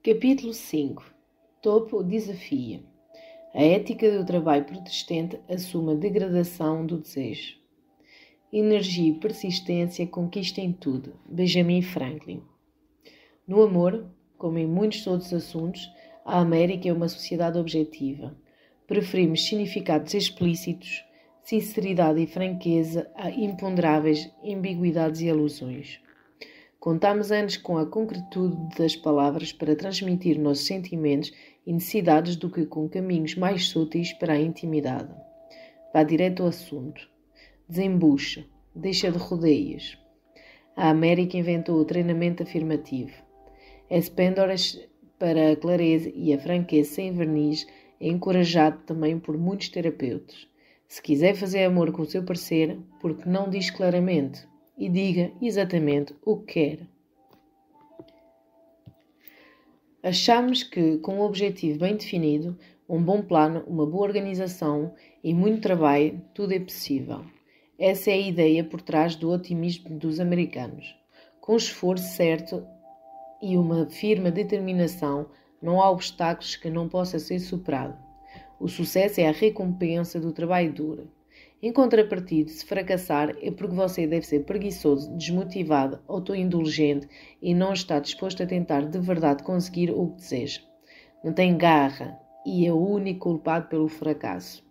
Capítulo 5. Topo desafia. A ética do trabalho protestante assume a degradação do desejo. Energia e persistência conquistem tudo. Benjamin Franklin. No amor, como em muitos outros assuntos, a América é uma sociedade objetiva. Preferimos significados explícitos, sinceridade e franqueza a imponderáveis ambiguidades e alusões. Contamos antes com a concretude das palavras para transmitir nossos sentimentos e necessidades do que com caminhos mais sutis para a intimidade. Vá direto ao assunto. Desembucha. Deixa de rodeias. A América inventou o treinamento afirmativo. Expende horas para a clareza e a franqueza sem verniz é encorajado também por muitos terapeutas. Se quiser fazer amor com o seu parceiro, porque não diz claramente? E diga exatamente o que quer. Achamos que, com um objetivo bem definido, um bom plano, uma boa organização e muito trabalho, tudo é possível. Essa é a ideia por trás do otimismo dos americanos. Com esforço certo e uma firme determinação, não há obstáculos que não possa ser superado. O sucesso é a recompensa do trabalho duro. Em contrapartida, se fracassar é porque você deve ser preguiçoso, desmotivado, autoindulgente e não está disposto a tentar de verdade conseguir o que deseja. Não tem garra e é o único culpado pelo fracasso.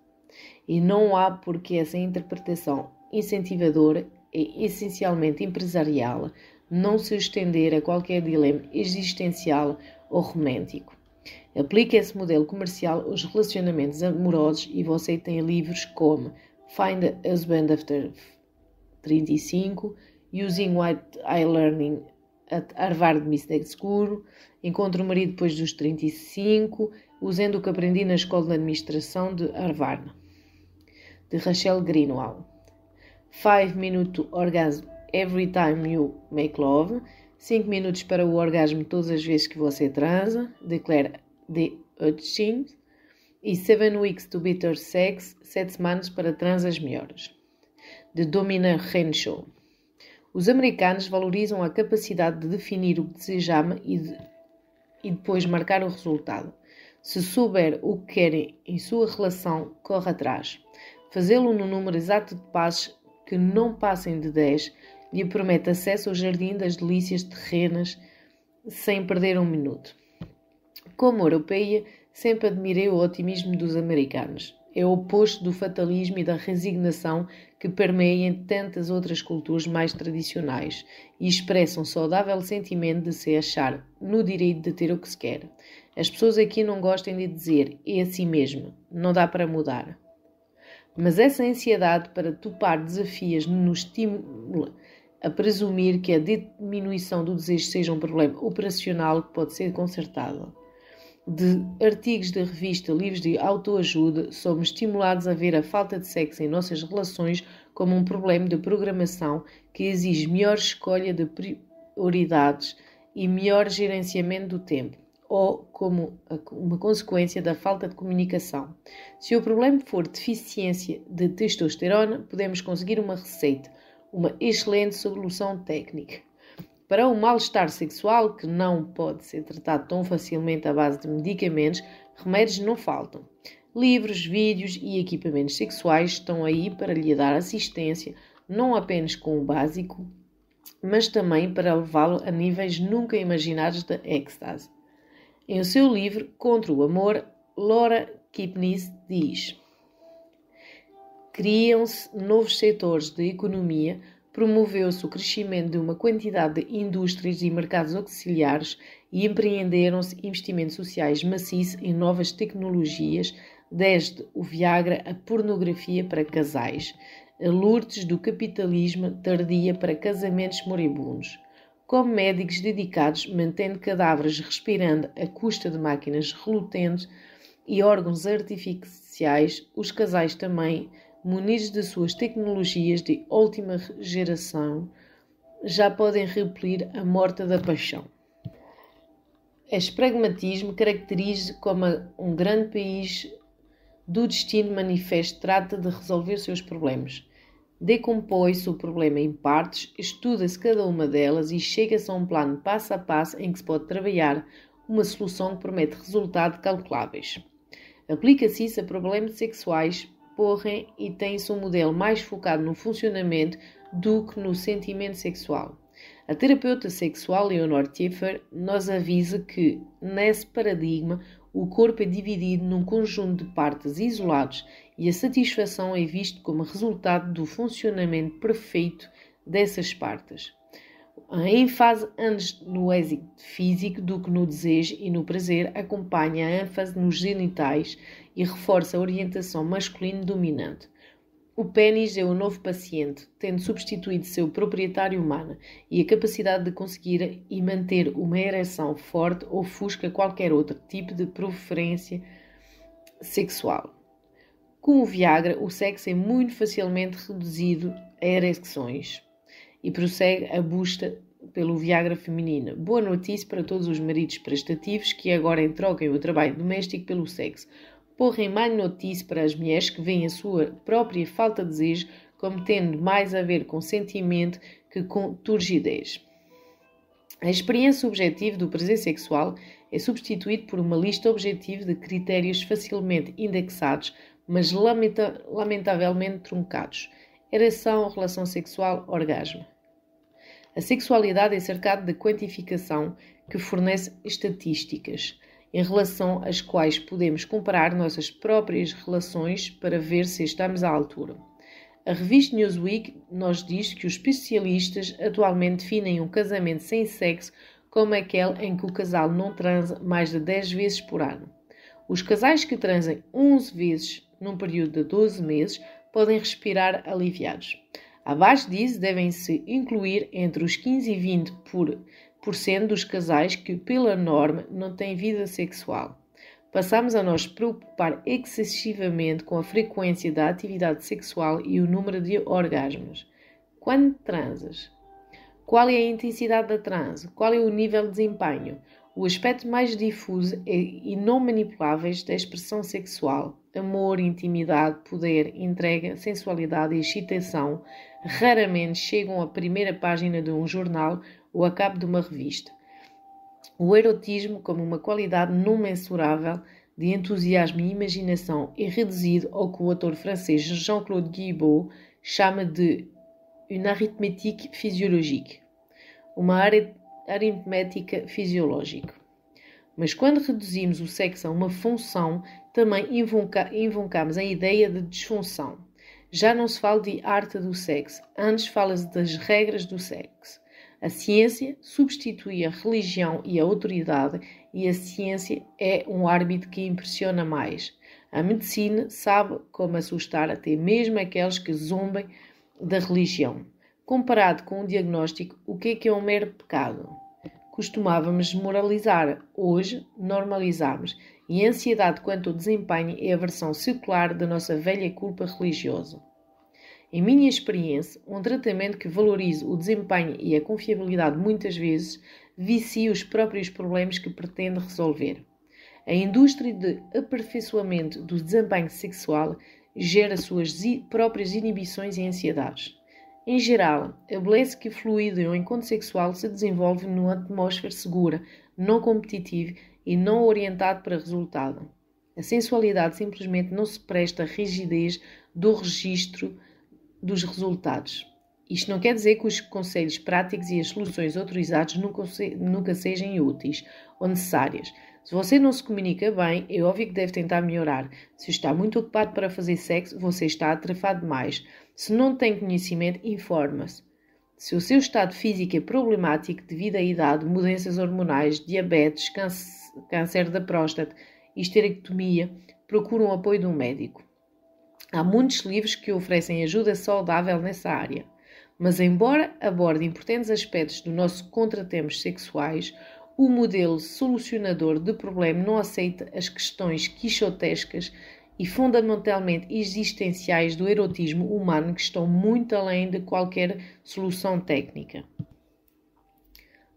E não há porque essa interpretação incentivadora é essencialmente empresarial não se estender a qualquer dilema existencial ou romântico. Aplique esse modelo comercial aos relacionamentos amorosos e você tem livros como Find a Husband After 35, Using What I Learned at Harvard Business School, Encontro o Marido Depois dos 35, Usando o que Aprendi na Escola de Administração de Harvard, de Rachel Greenwald. 5-Minute Orgasm Every Time You Make Love, 5 minutos para o orgasmo todas as vezes que você transa, de Claire D. Hutchins. E 7 Weeks to Better Sex, 7 semanas para transas melhores, de Domina Renshaw. Os americanos valorizam a capacidade de definir o que desejam e depois marcar o resultado. Se souber o que querem em sua relação, corra atrás. Fazê-lo no número exato de passos que não passem de 10 lhe promete acesso ao jardim das delícias terrenas sem perder um minuto. Como europeia, sempre admirei o otimismo dos americanos. É o oposto do fatalismo e da resignação que permeiam tantas outras culturas mais tradicionais e expressam um saudável sentimento de se achar no direito de ter o que se quer. As pessoas aqui não gostam de dizer é assim mesmo, não dá para mudar. Mas essa ansiedade para topar desafios nos estimula a presumir que a diminuição do desejo seja um problema operacional que pode ser consertado. De artigos de revista, livros de autoajuda, somos estimulados a ver a falta de sexo em nossas relações como um problema de programação que exige melhor escolha de prioridades e melhor gerenciamento do tempo, ou como uma consequência da falta de comunicação. Se o problema for deficiência de testosterona, podemos conseguir uma receita, uma excelente solução técnica. Para o mal-estar sexual, que não pode ser tratado tão facilmente à base de medicamentos, remédios não faltam. Livros, vídeos e equipamentos sexuais estão aí para lhe dar assistência, não apenas com o básico, mas também para levá-lo a níveis nunca imaginados de êxtase. Em seu livro Contra o Amor, Laura Kipnis diz: criam-se novos setores de economia, promoveu-se o crescimento de uma quantidade de indústrias e mercados auxiliares e empreenderam-se investimentos sociais maciços em novas tecnologias, desde o Viagra à pornografia para casais, a Lourdes do capitalismo tardia para casamentos moribundos. Como médicos dedicados, mantendo cadáveres respirando à custa de máquinas relutentes e órgãos artificiais, os casais também, munidos de suas tecnologias de última geração, já podem repelir a morte da paixão. Este pragmatismo caracteriza como um grande país do destino manifesto trata de resolver seus problemas. Decompõe-se o problema em partes, estuda-se cada uma delas e chega-se a um plano passo a passo em que se pode trabalhar uma solução que promete resultados calculáveis. Aplica-se isso a problemas sexuais, porém, e tem-se um modelo mais focado no funcionamento do que no sentimento sexual. A terapeuta sexual Leonore Tiefer nos avisa que, nesse paradigma, o corpo é dividido num conjunto de partes isolados e a satisfação é vista como resultado do funcionamento perfeito dessas partes. A ênfase antes no êxito físico do que no desejo e no prazer acompanha a ênfase nos genitais e reforça a orientação masculina dominante. O pênis é o novo paciente, tendo substituído seu proprietário humano e a capacidade de conseguir e manter uma ereção forte ofusca qualquer outro tipo de preferência sexual. Com o Viagra, o sexo é muito facilmente reduzido a ereções e prossegue a busca pelo Viagra feminino. Boa notícia para todos os maridos prestativos que agora troquem o trabalho doméstico pelo sexo. Porém, má notícia para as mulheres que veem a sua própria falta de desejo como tendo mais a ver com sentimento que com turgidez. A experiência objetiva do prazer sexual é substituída por uma lista objetiva de critérios facilmente indexados, mas lamentavelmente truncados. Ereção, relação sexual, orgasmo. A sexualidade é cercada de quantificação que fornece estatísticas, em relação às quais podemos comparar nossas próprias relações para ver se estamos à altura. A revista Newsweek nos diz que os especialistas atualmente definem um casamento sem sexo como aquele em que o casal não transa mais de 10 vezes por ano. Os casais que transam 11 vezes num período de 12 meses podem respirar aliviados. Abaixo disso, devem-se incluir entre os 15 e 20% dos casais que, pela norma, não têm vida sexual. Passamos a nos preocupar excessivamente com a frequência da atividade sexual e o número de orgasmos. Quando transas? Qual é a intensidade da transe? Qual é o nível de desempenho? O aspecto mais difuso e não manipuláveis da expressão sexual, amor, intimidade, poder, entrega, sensualidade e excitação, raramente chegam à primeira página de um jornal ou à capa de uma revista. O erotismo, como uma qualidade não mensurável de entusiasmo e imaginação, é reduzido ao que o autor francês Jean-Claude Guibault chama de une arithmétique physiologique, uma aritmética fisiológica. Mas quando reduzimos o sexo a uma função, também invocamos a ideia de disfunção. Já não se fala de arte do sexo, antes fala-se das regras do sexo. A ciência substitui a religião e a autoridade e a ciência é um árbitro que impressiona mais. A medicina sabe como assustar até mesmo aqueles que zombem da religião. Comparado com o diagnóstico, o que é um mero pecado? Costumávamos moralizar, hoje normalizamos, e a ansiedade quanto ao desempenho é a versão secular da nossa velha culpa religiosa. Em minha experiência, um tratamento que valorize o desempenho e a confiabilidade muitas vezes vicia os próprios problemas que pretende resolver. A indústria de aperfeiçoamento do desempenho sexual gera suas próprias inibições e ansiedades. Em geral, a beleza que fluida em um encontro sexual se desenvolve numa atmosfera segura, não competitiva e não orientada para resultado. A sensualidade simplesmente não se presta à rigidez do registro dos resultados. Isto não quer dizer que os conselhos práticos e as soluções autorizadas nunca sejam úteis ou necessárias. Se você não se comunica bem, é óbvio que deve tentar melhorar. Se está muito ocupado para fazer sexo, você está atarefado demais. Se não tem conhecimento, informa-se. Se o seu estado físico é problemático devido à idade, mudanças hormonais, diabetes, câncer da próstata e esterectomia, procure um apoio de um médico. Há muitos livros que oferecem ajuda saudável nessa área. Mas, embora aborde importantes aspectos do nosso contratempos sexuais, o modelo solucionador de problema não aceita as questões quixotescas e fundamentalmente existenciais do erotismo humano que estão muito além de qualquer solução técnica.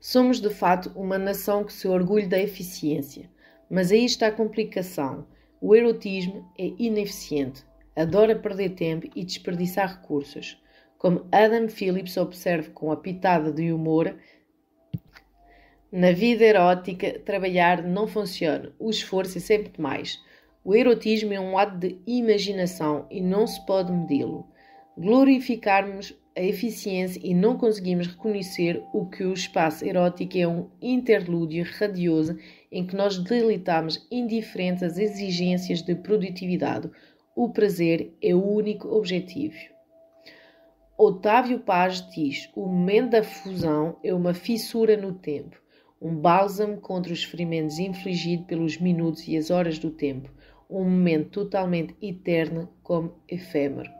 Somos, de fato, uma nação que se orgulha da eficiência, mas aí está a complicação. O erotismo é ineficiente, adora perder tempo e desperdiçar recursos. Como Adam Phillips observa com a pitada de humor, Na vida erótica, trabalhar não funciona. O esforço é sempre demais. O erotismo é um ato de imaginação e não se pode medi-lo. Glorificarmos a eficiência e não conseguimos reconhecer o que o espaço erótico é um interlúdio radioso em que nós deleitamos indiferentes às exigências de produtividade. O prazer é o único objetivo. Otávio Paz diz: o momento da fusão é uma fissura no tempo, um bálsamo contra os ferimentos infligidos pelos minutos e as horas do tempo, um momento totalmente eterno como efêmero.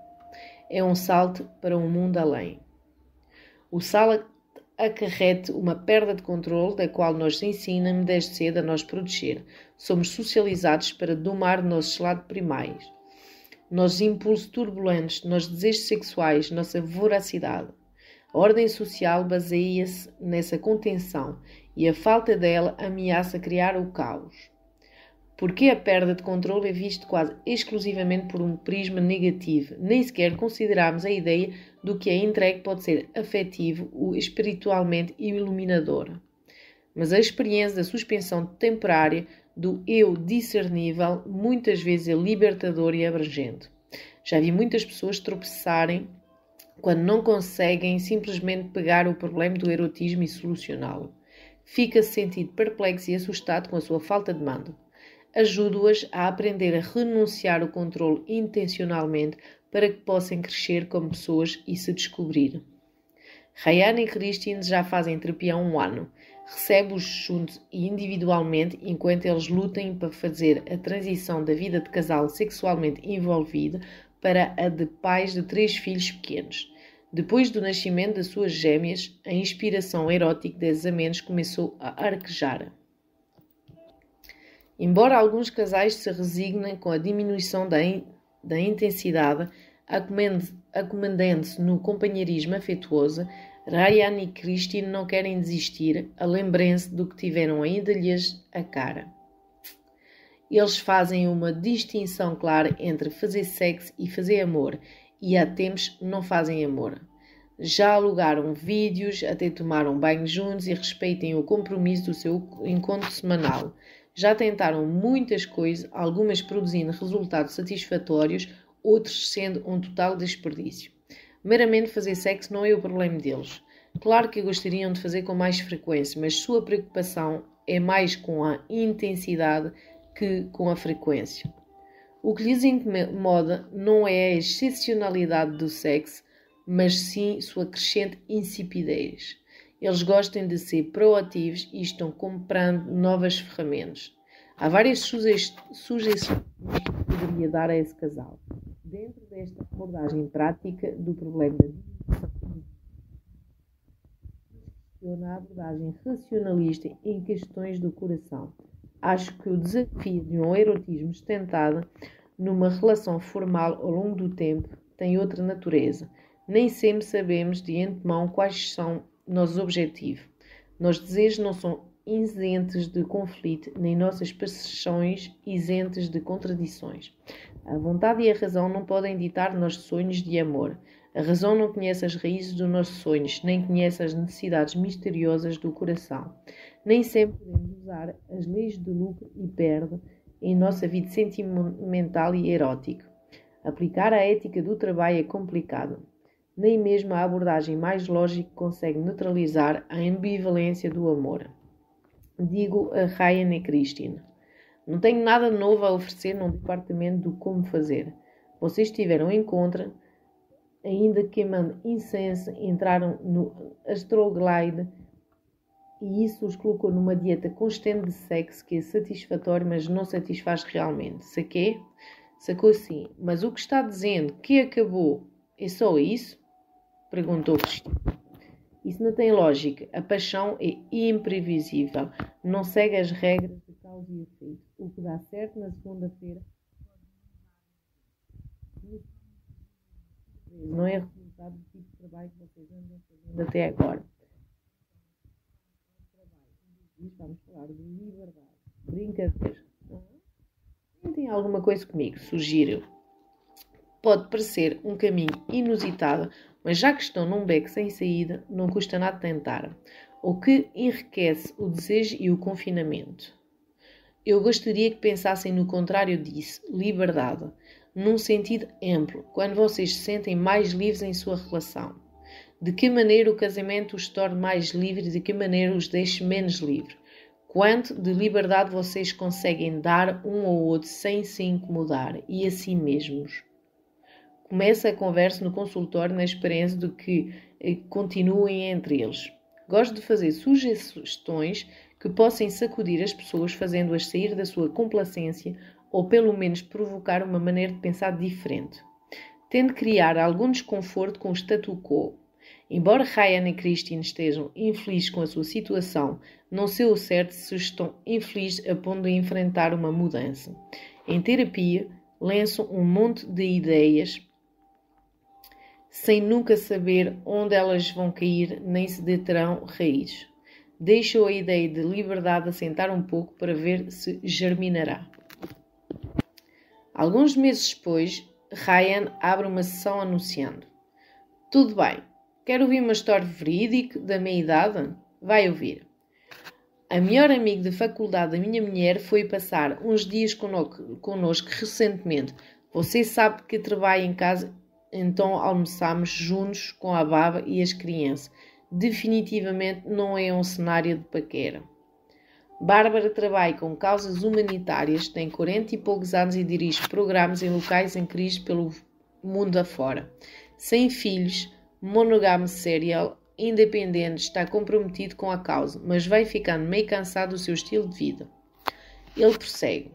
É um salto para um mundo além. O salto acarrete uma perda de controle da qual nos ensinamos desde cedo a nos proteger. Somos socializados para domar nossos lados primários, nossos impulsos turbulentos, nossos desejos sexuais, nossa voracidade. A ordem social baseia-se nessa contenção e a falta dela ameaça criar o caos. Porque a perda de controle é vista quase exclusivamente por um prisma negativo. Nem sequer consideramos a ideia do que a entregue pode ser afetivo ou espiritualmente iluminadora. Mas a experiência da suspensão temporária do eu discernível muitas vezes é libertadora e abrangente. Já vi muitas pessoas tropeçarem quando não conseguem simplesmente pegar o problema do erotismo e solucioná-lo. Fica-se sentido perplexo e assustado com a sua falta de mando. Ajudo-as a aprender a renunciar ao controle intencionalmente para que possam crescer como pessoas e se descobrir. Ryan e Christine já fazem terapia há 1 ano. Recebe-os juntos e individualmente enquanto eles lutam para fazer a transição da vida de casal sexualmente envolvido para a de pais de 3 filhos pequenos. Depois do nascimento das suas gêmeas, a inspiração erótica desses amentos começou a arquejar. Embora alguns casais se resignem com a diminuição da intensidade, acomodando-se no companheirismo afetuoso, Ryan e Christine não querem desistir, a lembrança do que tiveram ainda lhes a cara. Eles fazem uma distinção clara entre fazer sexo e fazer amor, e há tempos não fazem amor. Já alugaram vídeos, até tomaram banho juntos e respeitem o compromisso do seu encontro semanal. Já tentaram muitas coisas, algumas produzindo resultados satisfatórios, outros sendo um total desperdício. Meramente fazer sexo não é o problema deles. Claro que gostariam de fazer com mais frequência, mas sua preocupação é mais com a intensidade que com a frequência. O que lhes incomoda não é a excepcionalidade do sexo, mas sim sua crescente insipidez. Eles gostam de ser proativos e estão comprando novas ferramentas. Há várias sugestões que poderia dar a esse casal. Dentro desta abordagem prática do problema da a abordagem racionalista em questões do coração. Acho que o desafio de um erotismo sustentado numa relação formal ao longo do tempo tem outra natureza. Nem sempre sabemos de antemão quais são nossos objetivos. Nossos desejos não são isentos de conflito, nem nossas paixões isentas de contradições. A vontade e a razão não podem ditar nossos sonhos de amor. A razão não conhece as raízes dos nossos sonhos, nem conhece as necessidades misteriosas do coração. Nem sempre podemos usar as leis de lucro e perda em nossa vida sentimental e erótica. Aplicar a ética do trabalho é complicado. Nem mesmo a abordagem mais lógica consegue neutralizar a ambivalência do amor. Digo a Ryan e Christine: não tenho nada novo a oferecer num departamento do como fazer. Vocês tiveram em conta, ainda queimando incenso, entraram no Astroglide e isso os colocou numa dieta constante de sexo que é satisfatório, mas não satisfaz realmente. Saquei? Sacou sim. Mas o que está dizendo que acabou é só isso? Perguntou Cristina. Isso não tem lógica. A paixão é imprevisível. Não segue as regras de causa e efeito. O que dá certo na segunda-feira não é resultado do tipo de trabalho que vocês andam fazendo até agora. Vamos falar de liberdade. Brincadeira. Tentem alguma coisa comigo, sugiro. Pode parecer um caminho inusitado, mas já que estão num beco sem saída, não custa nada tentar. o que enriquece o desejo e o confinamento. Eu gostaria que pensassem no contrário disso, liberdade, num sentido amplo, quando vocês se sentem mais livres em sua relação. De que maneira o casamento os torna mais livres e de que maneira os deixa menos livres? Quanto de liberdade vocês conseguem dar um ao outro sem se incomodar e a si mesmos? Começa a conversa no consultório na esperança de que continuem entre eles. Gosto de fazer sugestões que possam sacudir as pessoas, fazendo-as sair da sua complacência ou pelo menos provocar uma maneira de pensar diferente. Tente criar algum desconforto com o statu quo. Embora Ryan e Christine estejam infelizes com a sua situação, não sei o certo se estão infelizes a ponto de enfrentar uma mudança. Em terapia, lançam um monte de ideias sem nunca saber onde elas vão cair nem se deterão raízes. Deixo a ideia de liberdade assentar um pouco para ver se germinará. Alguns meses depois, Ryan abre uma sessão anunciando: tudo bem, quer ouvir uma história verídica da minha idade? Vai ouvir. A melhor amiga de faculdade da minha mulher foi passar uns dias connosco recentemente. Você sabe que trabalho em casa, então almoçamos juntos com a baba e as crianças. Definitivamente não é um cenário de paquera. Bárbara trabalha com causas humanitárias, tem 40 e poucos anos e dirige programas em locais em crise pelo mundo afora. Sem filhos, monogamo serial, independente, está comprometido com a causa, mas vai ficando meio cansado do seu estilo de vida. Ele prossegue.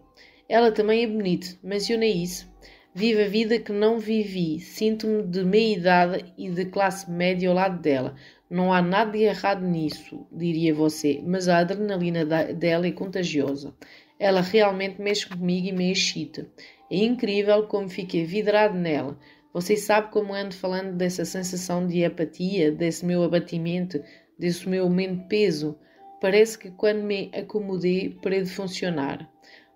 Ela também é bonita, mencionei isso. Vive a vida que não vivi, sinto-me de meia-idade e de classe média ao lado dela. Não há nada de errado nisso, diria você, mas a adrenalina dela é contagiosa. Ela realmente mexe comigo e me excita. É incrível como fiquei vidrado nela. Você sabe como ando falando dessa sensação de apatia, desse meu abatimento, desse meu aumento de peso? Parece que quando me acomodei, parei de funcionar.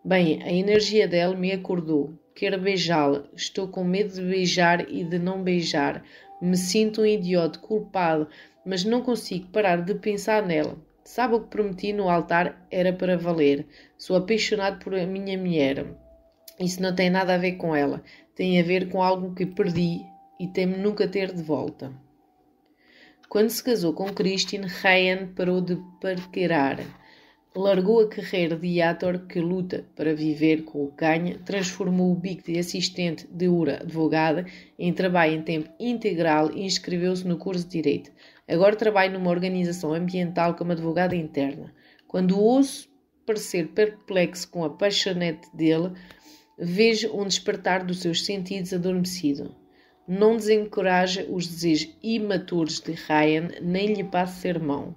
Bem, a energia dela me acordou. Quero beijá-la. Estou com medo de beijar e de não beijar. Me sinto um idiota, culpado, mas não consigo parar de pensar nela. Sabe o que prometi no altar era para valer. Sou apaixonado por a minha mulher. Isso não tem nada a ver com ela. Tem a ver com algo que perdi e temo nunca ter de volta. Quando se casou com Christine, Ryan parou de paquerar. Largou a carreira de ator que luta para viver com o que ganha, transformou o bico de assistente de advogada em trabalho em tempo integral e inscreveu-se no curso de Direito. Agora trabalha numa organização ambiental como advogada interna. Quando o ouço parecer perplexo com a paixonete dele, vejo um despertar dos seus sentidos adormecido. Não desencoraja os desejos imaturos de Ryan, nem lhe passe sermão.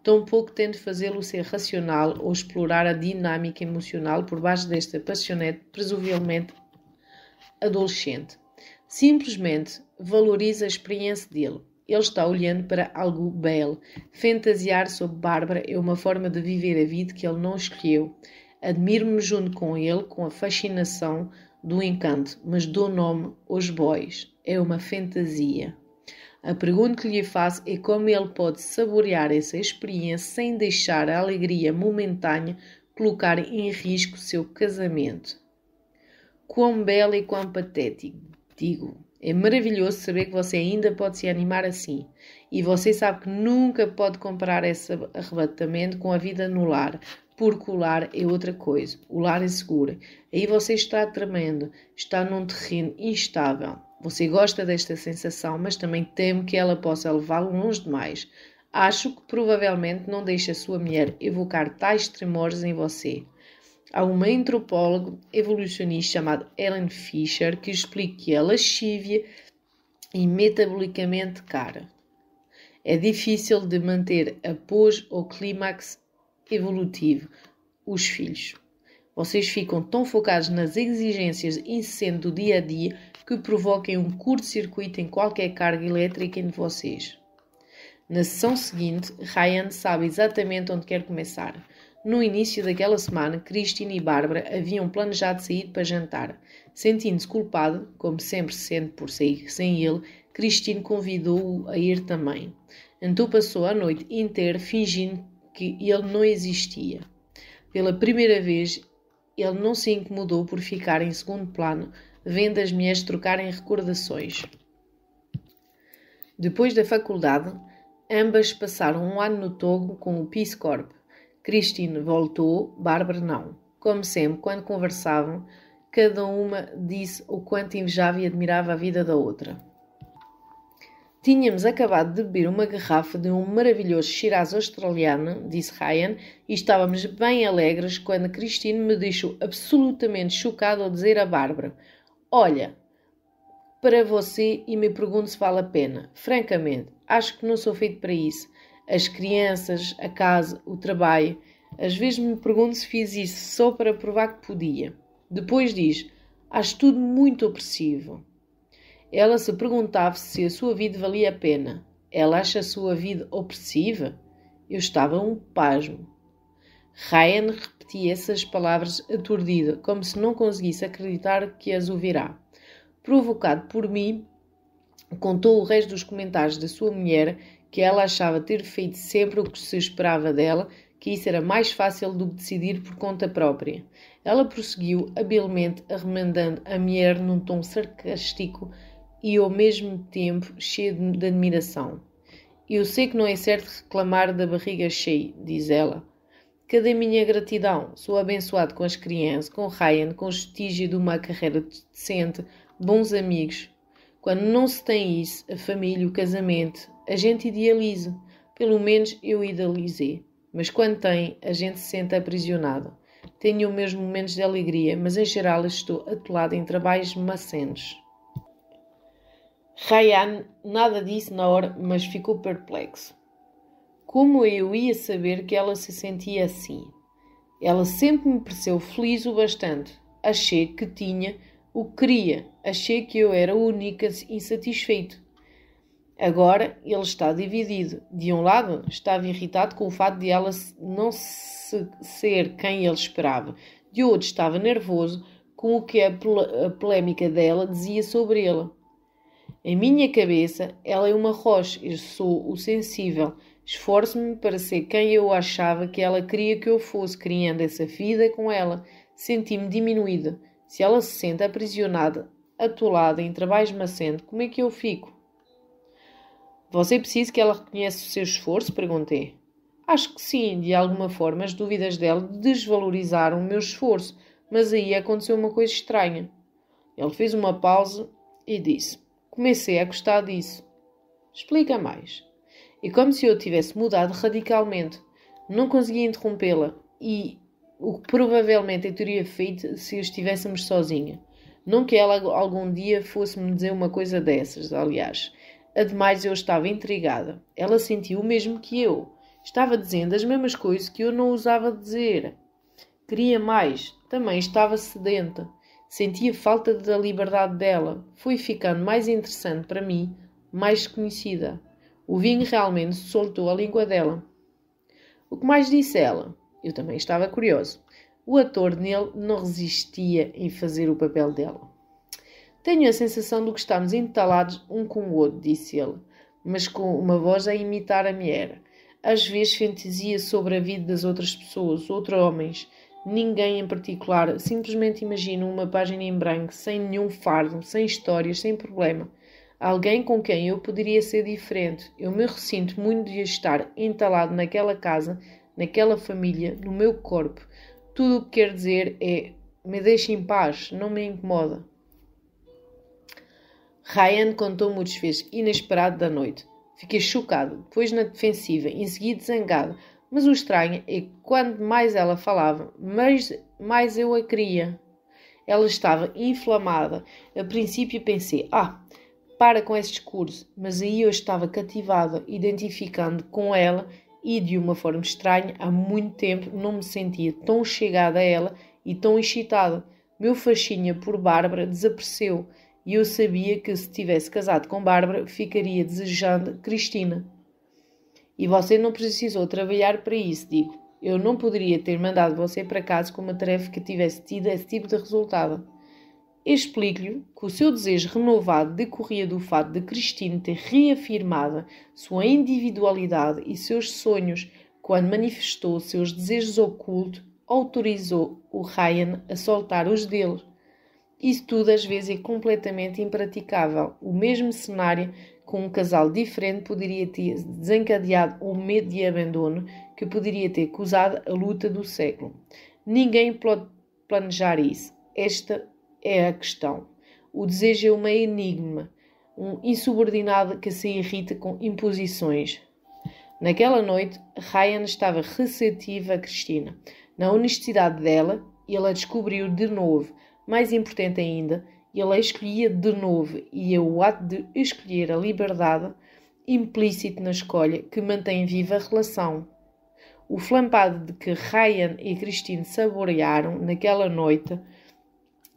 Tampouco tente fazê-lo ser racional ou explorar a dinâmica emocional por baixo desta paixonete presumivelmente adolescente. Simplesmente valoriza a experiência dele. Ele está olhando para algo belo. Fantasiar sobre Bárbara é uma forma de viver a vida que ele não escolheu. Admiro-me junto com ele, com a fascinação do encanto, mas dou nome aos bois. É uma fantasia. A pergunta que lhe faço é como ele pode saborear essa experiência sem deixar a alegria momentânea colocar em risco seu casamento. Quão belo e quão patético, digo. É maravilhoso saber que você ainda pode se animar assim. E você sabe que nunca pode comparar esse arrebatamento com a vida no lar, porque o lar é outra coisa. O lar é seguro. Aí você está tremendo, está num terreno instável. Você gosta desta sensação, mas também teme que ela possa levá-lo longe demais. Acho que provavelmente não deixa a sua mulher evocar tais tremores em você. Há uma antropóloga evolucionista chamada Helen Fisher que explica que a lascívia é metabolicamente cara. É difícil de manter após o clímax evolutivo, os filhos. Vocês ficam tão focados nas exigências incessantes do dia a dia que provoquem um curto-circuito em qualquer carga elétrica em vocês. Na sessão seguinte, Ryan sabe exatamente onde quer começar. No início daquela semana, Christine e Bárbara haviam planejado sair para jantar. Sentindo-se culpado, como sempre se sente por sair sem ele, Christine convidou-o a ir também. Então passou a noite inteira fingindo que ele não existia. Pela primeira vez, ele não se incomodou por ficar em segundo plano, vendo as mulheres trocarem recordações. Depois da faculdade, ambas passaram um ano no Togo com o Peace Corps. Christine voltou, Bárbara não. Como sempre, quando conversavam, cada uma disse o quanto invejava e admirava a vida da outra. Tínhamos acabado de beber uma garrafa de um maravilhoso Shiraz australiano, disse Ryan, e estávamos bem alegres quando Christine me deixou absolutamente chocado ao dizer a Bárbara: olha, para você e me pergunto se vale a pena. Francamente, acho que não sou feito para isso. As crianças, a casa, o trabalho. Às vezes me pergunto se fiz isso só para provar que podia. Depois diz: acho tudo muito opressivo. Ela se perguntava se a sua vida valia a pena. Ela acha a sua vida opressiva? Eu estava um pasmo. Ryan repetia essas palavras aturdido, como se não conseguisse acreditar que as ouvirá. Provocado por mim, contou o resto dos comentários da sua mulher, que ela achava ter feito sempre o que se esperava dela, que isso era mais fácil do que decidir por conta própria. Ela prosseguiu habilmente, arremendando a mulher num tom sarcástico e ao mesmo tempo cheio de admiração. Eu sei que não é certo reclamar da barriga cheia, diz ela. Cadê minha gratidão? Sou abençoado com as crianças, com Ryan, com o vestígio de uma carreira decente, bons amigos. Quando não se tem isso, a família, o casamento, a gente idealiza. Pelo menos eu idealizei. Mas quando tem, a gente se sente aprisionado. Tenho os meus momentos de alegria, mas em geral estou atolado em trabalhos maçantes. Ryan nada disse na hora, mas ficou perplexo. Como eu ia saber que ela se sentia assim? Ela sempre me pareceu feliz o bastante. Achei que tinha o que queria. Achei que eu era o único insatisfeito. Agora ele está dividido. De um lado, estava irritado com o fato de ela não ser quem ele esperava. De outro, estava nervoso com o que a polémica dela dizia sobre ele. Em minha cabeça, ela é uma rocha. Eu sou o sensível. Esforço-me para ser quem eu achava que ela queria que eu fosse, criando essa vida com ela. Senti-me diminuída. Se ela se sente aprisionada, atolada em trabalhos maçantes, como é que eu fico? Você precisa que ela reconheça o seu esforço? Perguntei. Acho que sim, de alguma forma as dúvidas dela desvalorizaram o meu esforço, mas aí aconteceu uma coisa estranha. Ele fez uma pausa e disse: comecei a gostar disso. Explica mais. E como se eu tivesse mudado radicalmente. Não conseguia interrompê-la e o que provavelmente eu teria feito se estivéssemos sozinha. Não que ela algum dia fosse-me dizer uma coisa dessas, aliás. Ademais, eu estava intrigada. Ela sentiu o mesmo que eu. Estava dizendo as mesmas coisas que eu não ousava dizer. Queria mais. Também estava sedenta. Sentia falta da liberdade dela. Foi ficando mais interessante para mim, mais conhecida. O vinho realmente soltou a língua dela. O que mais disse ela? Eu também estava curioso. O ator nele não resistia em fazer o papel dela. Tenho a sensação de que estamos entalados um com o outro, disse ele, mas com uma voz a imitar a mulher. Às vezes fantasia sobre a vida das outras pessoas, outros homens. Ninguém em particular. Simplesmente imagino uma página em branco, sem nenhum fardo, sem histórias, sem problema. Alguém com quem eu poderia ser diferente. Eu me ressinto muito de estar entalado naquela casa, naquela família, no meu corpo. Tudo o que quer dizer é: me deixe em paz, não me incomoda. Ryan contou-me o desfecho inesperado da noite. Fiquei chocado, depois na defensiva, em seguida zangado. Mas o estranho é que quanto mais ela falava, mais eu a queria. Ela estava inflamada. A princípio pensei: para com esse discurso. Mas aí eu estava cativada, identificando com ela e, de uma forma estranha, há muito tempo não me sentia tão chegada a ela e tão excitada. Meu fascínio por Bárbara desapareceu e eu sabia que se tivesse casado com Bárbara ficaria desejando Cristina. E você não precisou trabalhar para isso, digo. Eu não poderia ter mandado você para casa com uma tarefa que tivesse tido esse tipo de resultado. Explico-lhe que o seu desejo renovado decorria do fato de Christine ter reafirmado sua individualidade e seus sonhos quando manifestou seus desejos ocultos, autorizou o Ryan a soltar os dele. Isso tudo às vezes é completamente impraticável. O mesmo cenário com um casal diferente poderia ter desencadeado um medo de abandono que poderia ter causado a luta do século. Ninguém pode planejar isso. Esta é a questão. O desejo é um enigma, um insubordinado que se irrita com imposições. Naquela noite, Ryan estava receptivo a Christina. Na honestidade dela, ele a descobriu de novo. Mais importante ainda, ele a escolhia de novo e é o ato de escolher a liberdade implícito na escolha que mantém viva a relação. O flampado de que Ryan e Christine saborearam naquela noite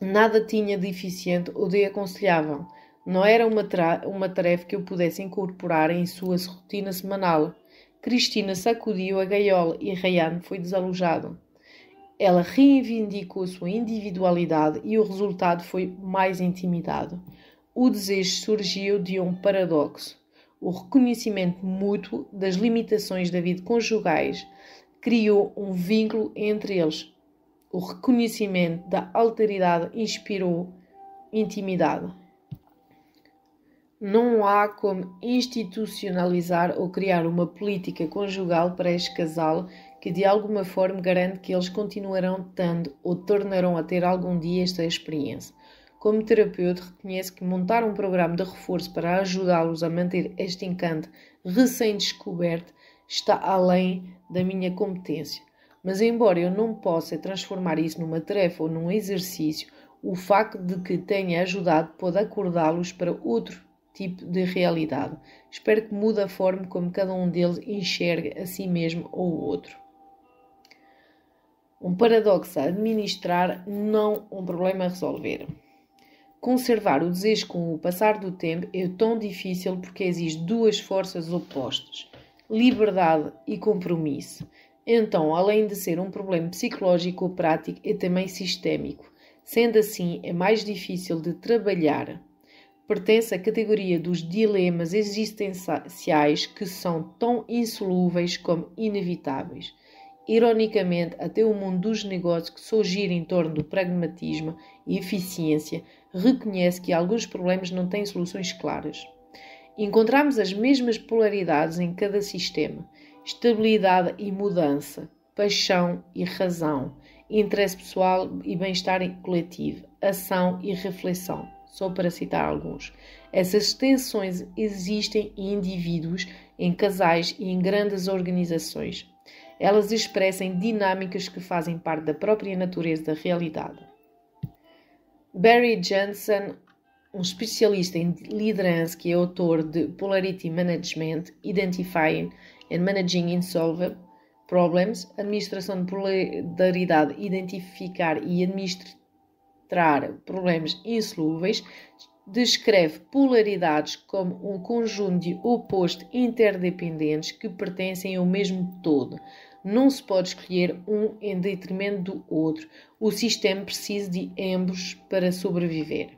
nada tinha de eficiente ou de aconselhável. Não era uma tarefa que eu pudesse incorporar em sua rotina semanal. Christina sacudiu a gaiola e Ryan foi desalojado. Ela reivindicou sua individualidade e o resultado foi mais intimidade. O desejo surgiu de um paradoxo. O reconhecimento mútuo das limitações da vida conjugais criou um vínculo entre eles. O reconhecimento da alteridade inspirou intimidade. Não há como institucionalizar ou criar uma política conjugal para este casal que de alguma forma garante que eles continuarão tendo ou tornarão a ter algum dia esta experiência. Como terapeuta, reconheço que montar um programa de reforço para ajudá-los a manter este encanto recém-descoberto está além da minha competência. Mas embora eu não possa transformar isso numa tarefa ou num exercício, o facto de que tenha ajudado pode acordá-los para outro tipo de realidade. Espero que mude a forma como cada um deles enxerga a si mesmo ou o outro. Um paradoxo a administrar, não um problema a resolver. Conservar o desejo com o passar do tempo é tão difícil porque exige duas forças opostas, liberdade e compromisso. Então, além de ser um problema psicológico ou prático, é também sistémico. Sendo assim, é mais difícil de trabalhar. Pertence à categoria dos dilemas existenciais que são tão insolúveis como inevitáveis. Ironicamente, até o mundo dos negócios, que só gira em torno do pragmatismo e eficiência, reconhece que alguns problemas não têm soluções claras. Encontramos as mesmas polaridades em cada sistema: estabilidade e mudança, paixão e razão, interesse pessoal e bem-estar coletivo, ação e reflexão, só para citar alguns. Essas tensões existem em indivíduos, em casais e em grandes organizações. Elas expressam dinâmicas que fazem parte da própria natureza da realidade. Barry Johnson, um especialista em liderança que é autor de Polarity Management, Identifying and Managing Insolvable Problems, Administração de Polaridade, Identificar e Administrar Problemas Insolúveis, descreve polaridades como um conjunto de opostos interdependentes que pertencem ao mesmo todo. Não se pode escolher um em detrimento do outro. O sistema precisa de ambos para sobreviver.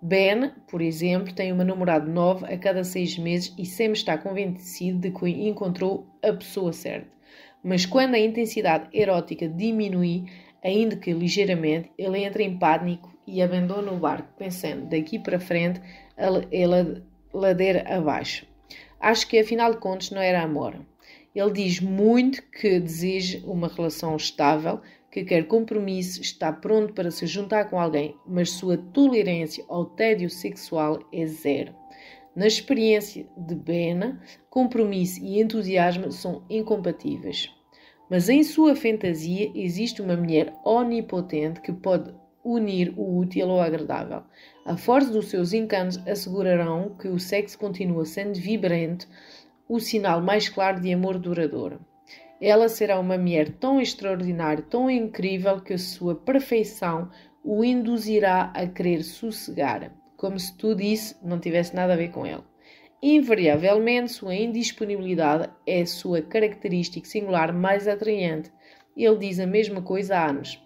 Ben, por exemplo, tem uma namorada nova a cada 6 meses e sempre está convencido de que encontrou a pessoa certa. Mas quando a intensidade erótica diminui, ainda que ligeiramente, ele entra em pânico e abandona o barco, pensando daqui para frente é ladeira abaixo. Acho que afinal de contas não era amor. Ele diz muito que deseja uma relação estável, que quer compromisso, está pronto para se juntar com alguém, mas sua tolerância ao tédio sexual é zero. Na experiência de Ben, compromisso e entusiasmo são incompatíveis. Mas em sua fantasia existe uma mulher onipotente que pode unir o útil ao agradável. A força dos seus encantos assegurarão que o sexo continua sendo vibrante, o sinal mais claro de amor duradouro. Ela será uma mulher tão extraordinária, tão incrível, que a sua perfeição o induzirá a querer sossegar, como se tudo isso não tivesse nada a ver com ele. Invariavelmente, sua indisponibilidade é a sua característica singular mais atraente. Ele diz a mesma coisa há anos.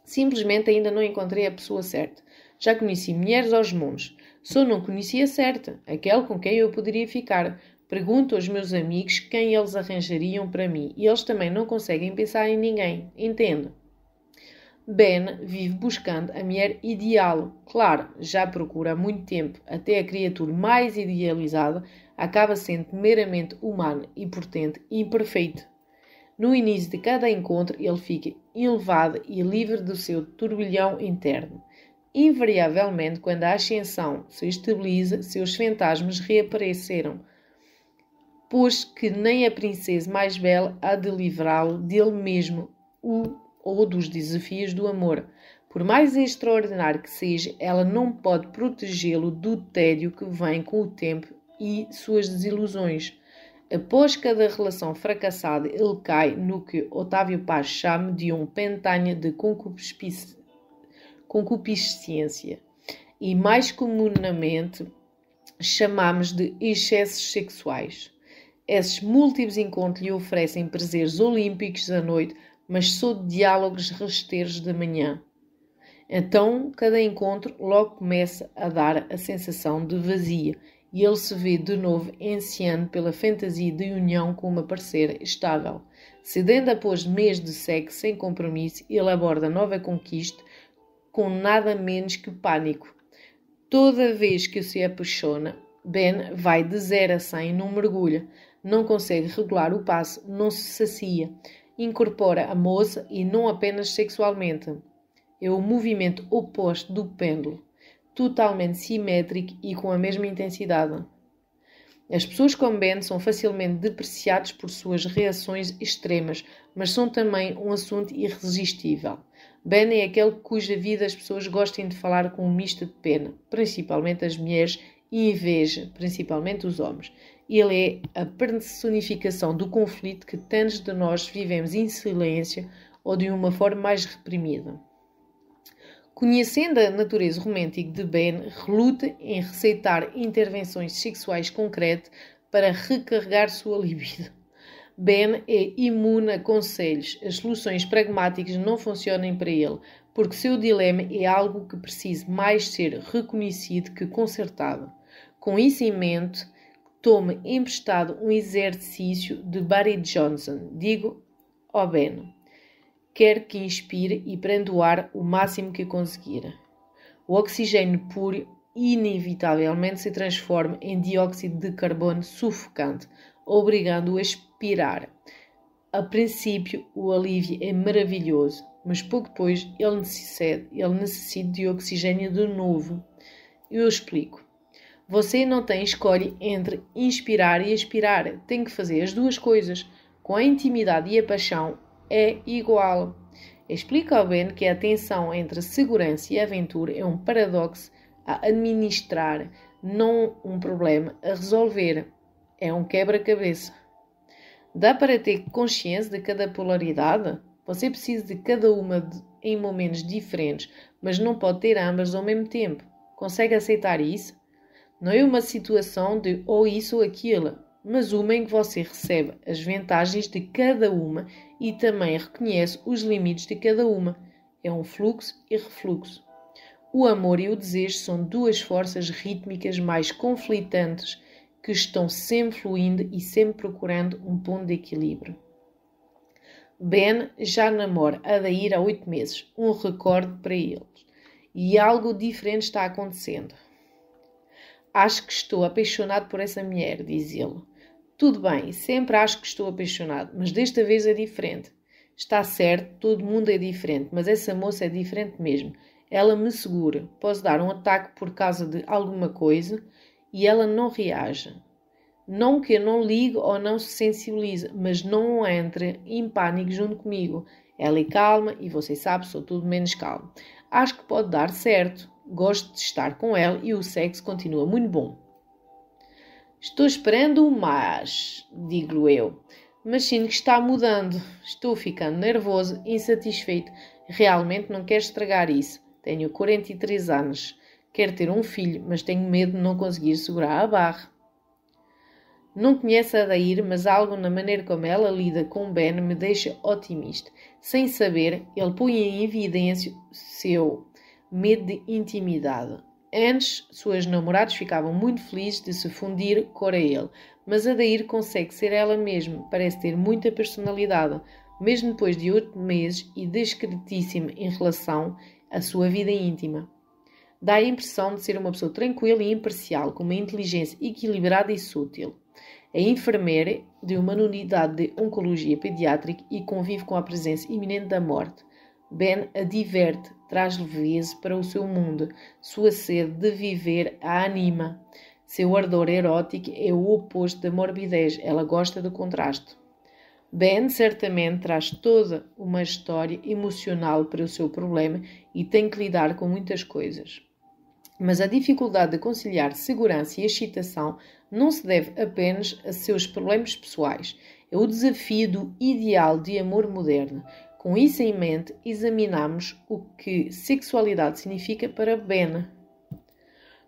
Simplesmente ainda não encontrei a pessoa certa. Já conheci mulheres aos montes. Só não conhecia certa, aquela com quem eu poderia ficar. Pergunto aos meus amigos quem eles arranjariam para mim e eles também não conseguem pensar em ninguém. Entende? Ben vive buscando a mulher ideal. Claro, já procura há muito tempo. Até a criatura mais idealizada acaba sendo meramente humana e, portanto, imperfeita. No início de cada encontro, ele fica elevado e livre do seu turbilhão interno. Invariavelmente, quando a ascensão se estabiliza, seus fantasmas reapareceram, pois que nem a princesa mais bela há de livrá-lo dele mesmo ou dos desafios do amor. Por mais extraordinário que seja, ela não pode protegê-lo do tédio que vem com o tempo e suas desilusões. Após cada relação fracassada, ele cai no que Otávio Paz chama de um pentanha de concupiscência e mais comumente chamamos de excessos sexuais. Esses múltiplos encontros lhe oferecem prazeres olímpicos à noite, mas só diálogos rasteiros de manhã. Então, cada encontro logo começa a dar a sensação de vazio e ele se vê de novo ansiando pela fantasia de união com uma parceira estável. Cedendo após meses de sexo sem compromisso, ele aborda a nova conquista com nada menos que pânico. Toda vez que se apaixona, Ben vai de 0 a 100 num mergulho. Não consegue regular o passo, não se sacia. Incorpora a moça e não apenas sexualmente. É o movimento oposto do pêndulo, totalmente simétrico e com a mesma intensidade. As pessoas com Ben são facilmente depreciadas por suas reações extremas, mas são também um assunto irresistível. Ben é aquele cuja vida as pessoas gostam de falar com um misto de pena, principalmente as mulheres, e inveja, principalmente os homens. Ele é a personificação do conflito que tantos de nós vivemos em silêncio ou de uma forma mais reprimida. Conhecendo a natureza romântica de Ben, reluta em receitar intervenções sexuais concretas para recarregar sua libido. Ben é imune a conselhos. As soluções pragmáticas não funcionam para ele, porque seu dilema é algo que precisa mais ser reconhecido que consertado. Com isso em mente, tome emprestado um exercício de Barry Johnson. Digo ao Ben: quer que inspire e prenda o ar o máximo que conseguir. O oxigênio puro inevitavelmente se transforma em dióxido de carbono sufocante, obrigando-o a expirar. A princípio, o alívio é maravilhoso, mas pouco depois ele necessita de oxigênio de novo. Eu explico. Você não tem escolha entre inspirar e expirar. Tem que fazer as duas coisas. Com a intimidade e a paixão é igual. Explica ao Ben que a tensão entre segurança e aventura é um paradoxo a administrar, não um problema a resolver. É um quebra-cabeça. Dá para ter consciência de cada polaridade? Você precisa de cada uma em momentos diferentes, mas não pode ter ambas ao mesmo tempo. Consegue aceitar isso? Não é uma situação de ou isso ou aquilo, mas uma em que você recebe as vantagens de cada uma e também reconhece os limites de cada uma. É um fluxo e refluxo. O amor e o desejo são duas forças rítmicas mais conflitantes que estão sempre fluindo e sempre procurando um ponto de equilíbrio. Ben já namora Adair há 8 meses, um recorde para eles. E algo diferente está acontecendo. Acho que estou apaixonado por essa mulher, diz ele. Tudo bem, sempre acho que estou apaixonado, mas desta vez é diferente. Está certo, todo mundo é diferente, mas essa moça é diferente mesmo. Ela me segura. Posso dar um ataque por causa de alguma coisa e ela não reage. Não que eu não ligue ou não se sensibilize, mas não entra em pânico junto comigo. Ela é calma e você sabe, sou tudo menos calmo. Acho que pode dar certo. Gosto de estar com ela e o sexo continua muito bom. Estou esperando mais, digo eu, mas sinto que está mudando. Estou ficando nervoso, insatisfeito. Realmente não quero estragar isso. Tenho 43 anos. Quero ter um filho, mas tenho medo de não conseguir segurar a barra. Não conheço a Adair, mas algo na maneira como ela lida com Ben me deixa otimista. Sem saber, ele põe em evidência seu medo de intimidade. Antes, suas namoradas ficavam muito felizes de se fundir com ele, mas a Adair consegue ser ela mesma, parece ter muita personalidade, mesmo depois de 8 meses e discretíssima em relação à sua vida íntima. Dá a impressão de ser uma pessoa tranquila e imparcial, com uma inteligência equilibrada e sutil. É enfermeira de uma unidade de oncologia pediátrica e convive com a presença iminente da morte. Ben a diverte, traz leveza para o seu mundo, sua sede de viver a anima. Seu ardor erótico é o oposto da morbidez, ela gosta do contraste. Ben certamente traz toda uma história emocional para o seu problema e tem que lidar com muitas coisas. Mas a dificuldade de conciliar segurança e excitação não se deve apenas a seus problemas pessoais. É o desafio do ideal de amor moderno. Com isso em mente, examinamos o que sexualidade significa para Ben.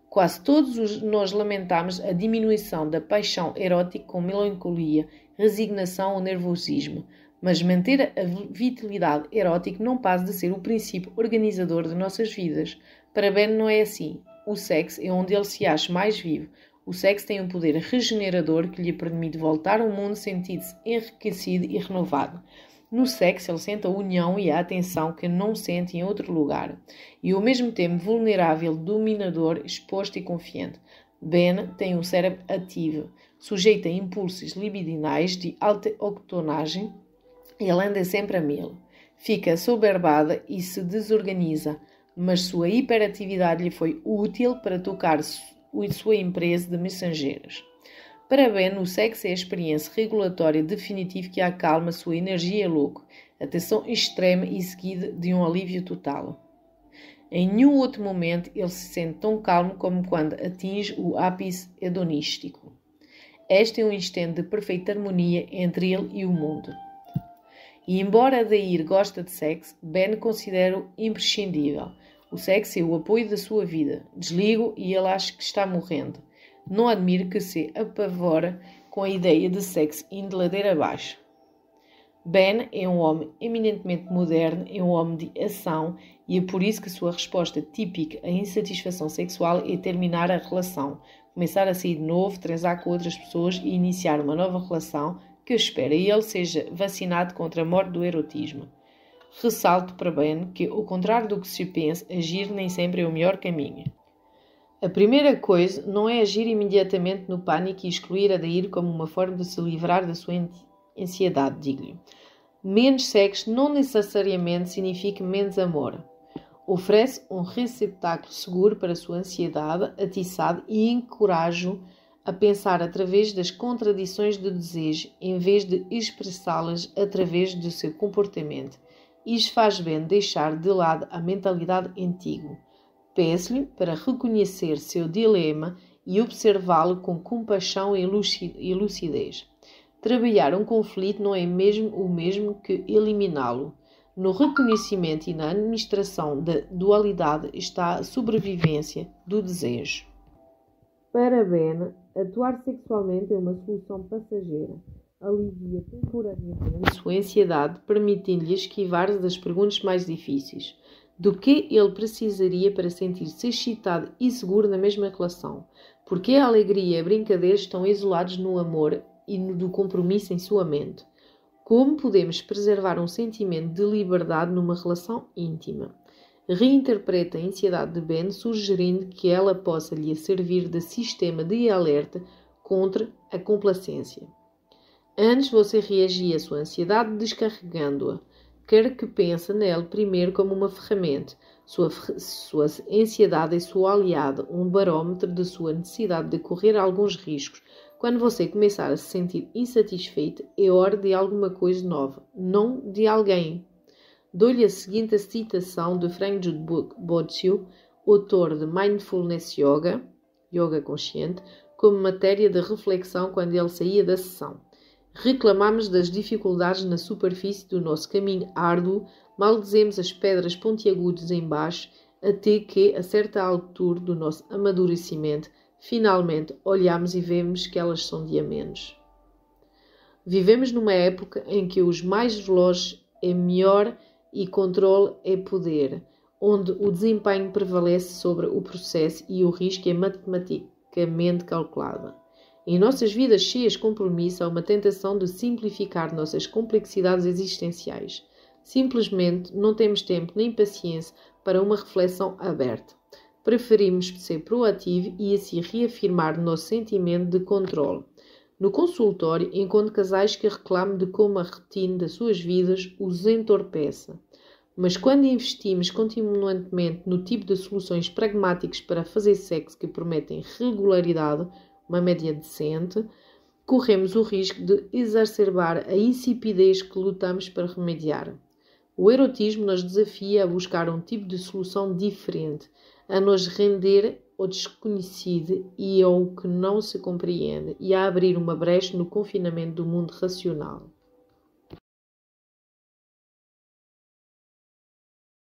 Quase todos nós lamentamos a diminuição da paixão erótica com melancolia, resignação ou nervosismo, mas manter a vitalidade erótica não passa de ser o princípio organizador de nossas vidas. Para Ben não é assim. O sexo é onde ele se acha mais vivo. O sexo tem um poder regenerador que lhe permite voltar ao mundo sentindo-se enriquecido e renovado. No sexo, ele sente a união e a atenção que não sente em outro lugar, e ao mesmo tempo vulnerável, dominador, exposto e confiante. Ben tem um cérebro ativo, sujeito a impulsos libidinais de alta octanagem. Ele anda sempre a mil. Fica soberbada e se desorganiza, mas sua hiperatividade lhe foi útil para tocar sua empresa de mensageiros. Para Ben, o sexo é a experiência regulatória definitiva que acalma sua energia louca, a tensão extrema e seguida de um alívio total. Em nenhum outro momento ele se sente tão calmo como quando atinge o ápice hedonístico. Este é um instante de perfeita harmonia entre ele e o mundo. E embora Adair goste de sexo, Ben considera-o imprescindível. O sexo é o apoio da sua vida. Desliga-o e ele acha que está morrendo. Não admiro que se apavora com a ideia de sexo indo ladeira abaixo. Ben é um homem eminentemente moderno, é um homem de ação e é por isso que a sua resposta típica à insatisfação sexual é terminar a relação, começar a sair de novo, transar com outras pessoas e iniciar uma nova relação que espera ele seja vacinado contra a morte do erotismo. Ressalto para Ben que, ao contrário do que se pensa, agir nem sempre é o melhor caminho. A primeira coisa não é agir imediatamente no pânico e excluir Adair como uma forma de se livrar da sua ansiedade, digo-lhe. Menos sexo não necessariamente significa menos amor. Oferece um receptáculo seguro para a sua ansiedade atiçada e encoraja-o a pensar através das contradições do desejo em vez de expressá-las através do seu comportamento. Isso faz bem deixar de lado a mentalidade antiga. Peço-lhe para reconhecer seu dilema e observá-lo com compaixão e lucidez. Trabalhar um conflito não é mesmo o mesmo que eliminá-lo. No reconhecimento e na administração da dualidade está a sobrevivência do desejo. Para Ben, atuar sexualmente é uma solução passageira. Alivia temporariamente sua ansiedade, permitindo-lhe esquivar das perguntas mais difíceis. Do que ele precisaria para sentir-se excitado e seguro na mesma relação? Porque a alegria e a brincadeira estão isolados no amor e do compromisso em sua mente? Como podemos preservar um sentimento de liberdade numa relação íntima? Reinterpreta a ansiedade de Ben, sugerindo que ela possa lhe servir de sistema de alerta contra a complacência. Antes você reagia à sua ansiedade descarregando-a. Quer que pense nela primeiro como uma ferramenta. Sua ansiedade é sua aliada, um barómetro de sua necessidade de correr alguns riscos. Quando você começar a se sentir insatisfeito, é hora de alguma coisa nova, não de alguém. Dou-lhe a seguinte citação de Frank Boccio, autor de Mindfulness Yoga, Yoga Consciente, como matéria de reflexão quando ele saía da sessão. Reclamamos das dificuldades na superfície do nosso caminho árduo, maldizemos as pedras pontiagudas embaixo, até que, a certa altura do nosso amadurecimento, finalmente olhamos e vemos que elas são diamantes. Vivemos numa época em que os mais velozes é melhor e controle é poder. onde o desempenho prevalece sobre o processo e o risco é matematicamente calculado. Em nossas vidas cheias de compromisso, há uma tentação de simplificar nossas complexidades existenciais. Simplesmente não temos tempo nem paciência para uma reflexão aberta. Preferimos ser proativos e assim reafirmar o nosso sentimento de controle. No consultório, encontro casais que reclamam de como a rotina das suas vidas os entorpece. Mas quando investimos continuamente no tipo de soluções pragmáticas para fazer sexo que prometem regularidade, uma média decente, corremos o risco de exacerbar a insipidez que lutamos para remediar. O erotismo nos desafia a buscar um tipo de solução diferente, a nos render ao desconhecido e ao que não se compreende e a abrir uma brecha no confinamento do mundo racional.